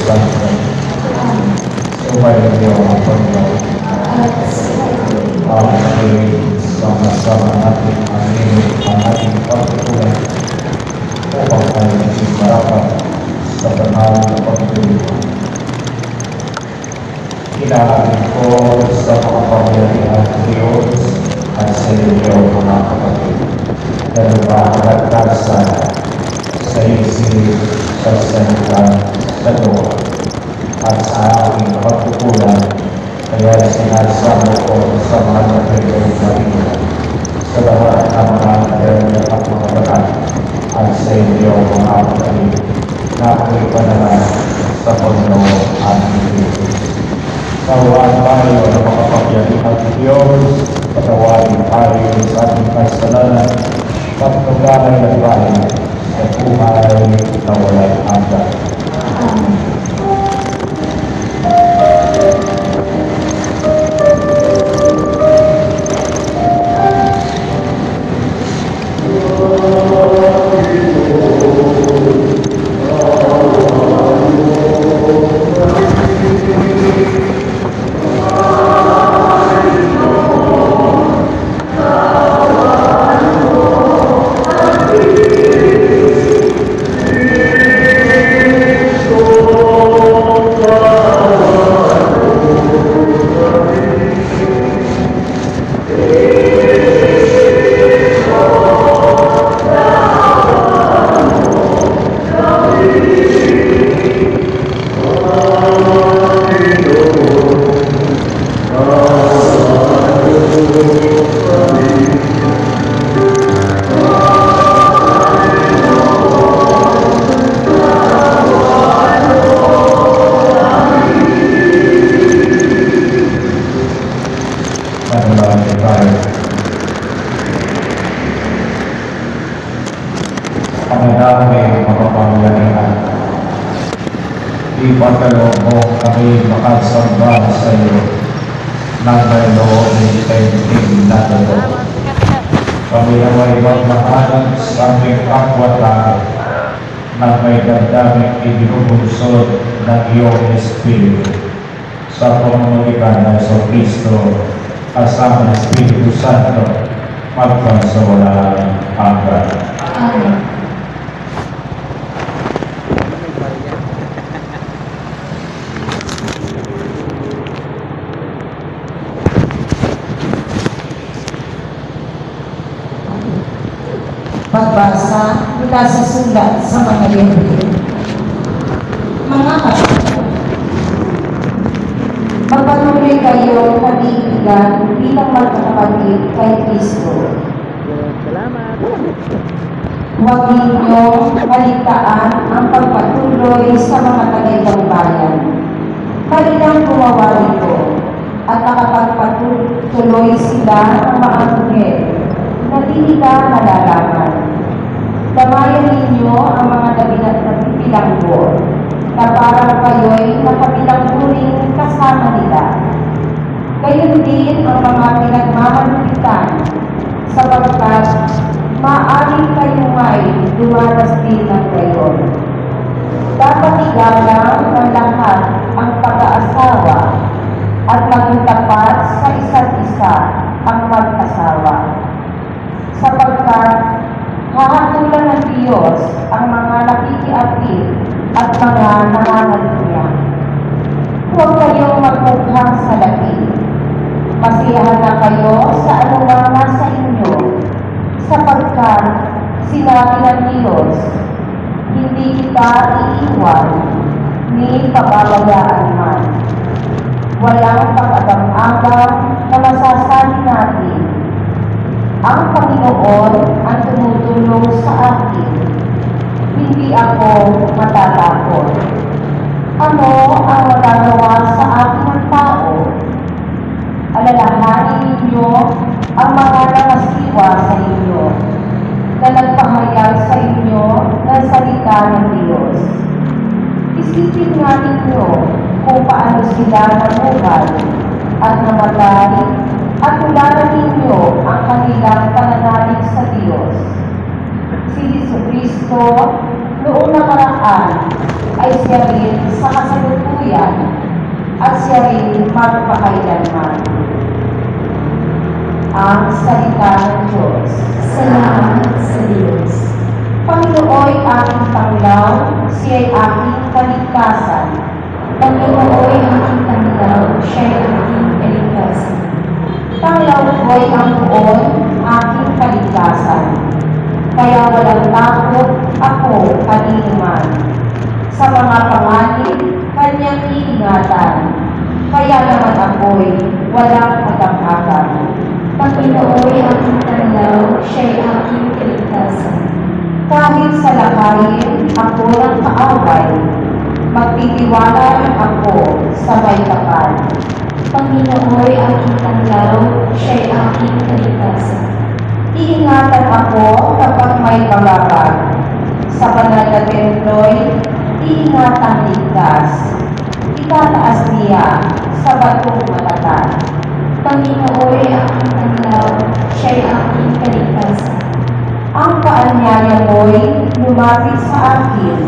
Santo. Sumayin niyo ang Panginoon. Sama-sama natin ang ating pagkukulang upang tayo maging marapat sa banal na pagkukulang. Kinaharin ko sa makapangyarihan ng Diyos at sa inyo mga kapatid na lumakalagkasan sa isip, sa salita, sa doa at sa aking pagkukulang. Kaya sinasamo ko sa mga Panginoong Maria, sa lahat ng mga anghel at mga banal, at sa inyo mga kapatid na ako'y panalan sa Panginoon ating Diyos. Tawaan tayo ng makapangyarihan ng Diyos, patawarin tayo sa ating kasalanan, pagkagalay ng bahay sa buhay na walang hanggan. Ipagkaloob mo kami makasamba sa iyo nang may loob ng ipinigin na dalo. Kami ay magmahalan sa aming kapwa-tao nang may damdaming ibinubunsod ng iyong Espiritu sa pamamagitan ng Kristo kasama ng Espiritu Santo magpasawalang hanggan. Amen. Pagbasa mula sa sulat sa mga Hebreyo. Mga kapatid, magpatuloy kayo nag-iibigan bilang magkakapatid kay Kristo. Salamat. Huwag ninyong maligtaan ang pagpatuloy sa mga tagaibang bayan. Kanilang gumawa nito at nakapagpatuloy sila ng mga anghel na di nila nalalaman. Damayan ninyo ang mga nagpipilanggo na parang kayo'y nakabilangguring kasama nila. Gayon din ang mga pinagmamalupitan sapagkat maaaring kayo may dumanas din ng gayon. Dapat igalang ng lahat ang pag-aasawa at maging tapat sa isa't isa ang mag-asawa. Sapagkat hahatulan ng Diyos ang mga nakikiapid at mga nangangaluya. Huwag kayong magmukhang salaki. Masiyahan na kayo sa anumang nasa inyo, sapagkat sinabi ng Diyos, hindi kita iiwan ni pababayaan man. Walang pag-agam-agam na masasabi natin, ang Panginoon ang tumutulong sa akin. Hindi ako matatakot. Ano ang magagawa sa akin ng tao? Alalahanin ninyo ang mga nakasiwa sa inyo na nagpahayag sa inyo ng salita ng Diyos. Isipin nga ninyo kung paano sila nabuhay at namatay at tularan ninyo ang kanilang pananalig sa Diyos. Si Jesucristo noong nakaraan ay siya rin sa kasalukuyan at siya rin magpakailanman. Ang salita ng Diyos. Salamat sa Diyos. Panginooy aking tanglaw, siya'y aking kaligtasan. Panginooy aking tanglaw, siya'y aking kaligtasan. Tanglaw ko'y ang buon, aking kaligtasan. Kaya walang takot ako kaninuman. Sa mga panganib, kanyang iingatan. Kaya naman ako'y walang agam-agam. Panginooy aking tanglaw, siya'y aking kaligtasan. Kahit sa lakayin ako ng kaaway, magtitiwala rin ako sa may kapal. Panginooy aking tanglaw, siya'y aking kaligtasan. Iingatan ako kapag may pagabag. Sa banal na templo'y iingatang ligtas. Itataas niya sa batong matatag. Panginooy aking tanglaw, siya'y aking kaligtasan. Ang kaanyaya mo'y lumapit sa akin.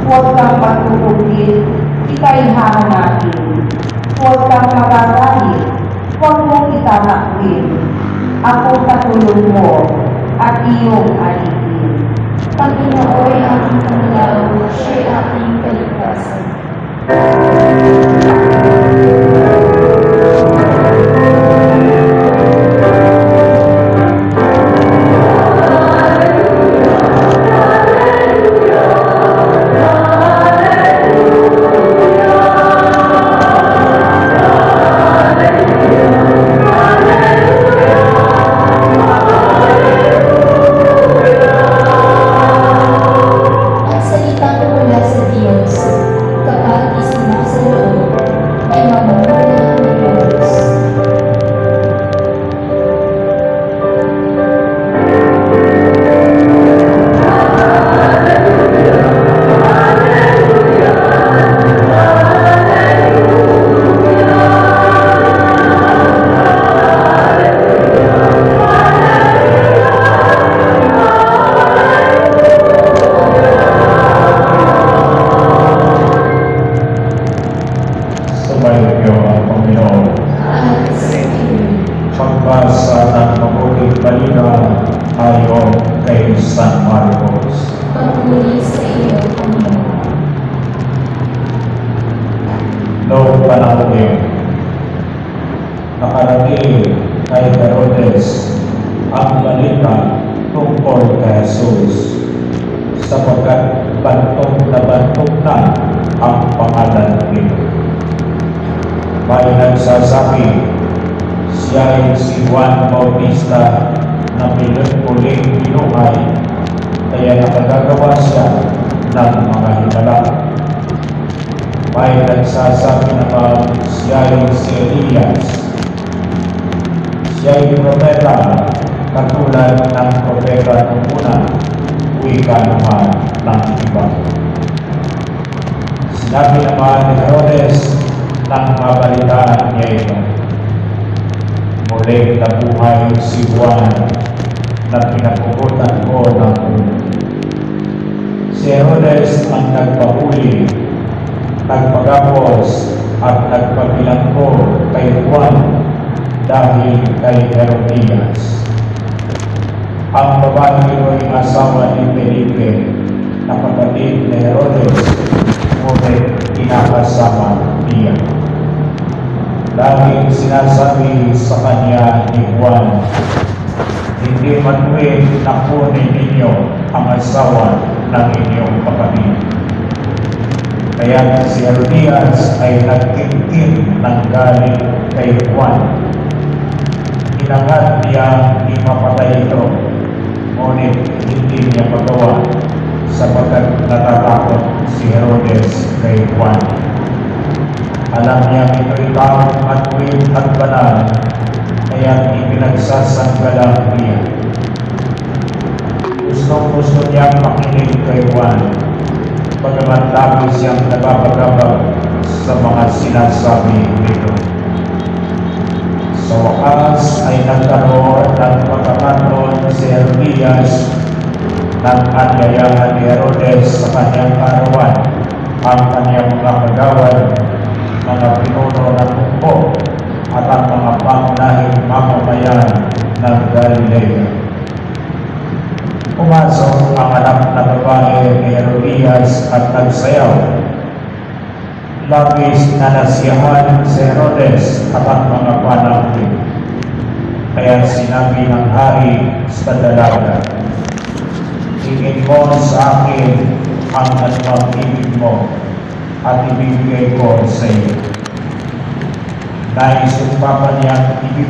Huwag kang magtutugil, ika'y hahanapin. Huwag kang magagalit, huwag mong itatakwil. Ako katulong mo at iyong alipin. Panginooy aking tanglaw, siya'y aking kaligtasan. Ang salitang mula sa Diyos, kapag isinuko sa loob, ay mamumula ng Diyos. Sumayo ang Panginoon. At sa iyo, Pagbasa ng mabuting balita ayon kay San Marcos. papuri sa iyo, Panginoon. Noong panahon yun, nakarating kay Herodes ang balita tungkol kay Jesus, sapagkat bantog na ang pangalan nito. May nagsasabi, siya ay si Juan Bautista na pinuling binuhay, kaya nakagagawa siya ng mga himala. May nagsasabi naman siya ay si Elias. Siya ay propeta, katulad ng propeta ng una, wika naman ng iba. Sinabi naman ni Herodes nang mabalitaan niya ito, muling nabuhay si Juan na pinapugutan ko ng ulo. Si Herodes ang nagpahuli, nagpagapos at nagpabilanggo kay Juan dahil kay Herodias. Ang babae ay asawa ni Felipe na kapatid ni Herodes, ngunit kinakasama niya. Laging sinasabi sa kanya ni Juan, hindi matuwid na kunin ninyo ang asawa ng inyong kapatid. Kaya si Herodias ay nagkimkim ng galit kay Juan. Inangat niya ipapatay ito, ngunit hindi niya magawa sapagkat natatakot si Herodes kay Juan. Alam niya ito'y taong matuwid at banal, kaya ipinagsasanggalang niya. Gusto niyang makinig kay Juan, bagamat lagi siyang nababagabag sa mga sinasabi nito. Sa wakas ay nagkaroon ng pagkakataon si Herodias Nang anyayahan ni Herodes sa kanyang karawan ang kanyang mga kagawad, mga pinuno ng hukbo at ang mga pangunahing mamamayan ng Galilea. Pumasok ang anak na babae ni Herodias at nagsayaw. Labis na nasiyahan si Herodes at ang mga panangkin. Kaya sinabi ng hari sa dalaga, "Tingin mo sa akin ang pag-ibig mo at ibibigay ko sa iyo." Nais pa niya ibibigay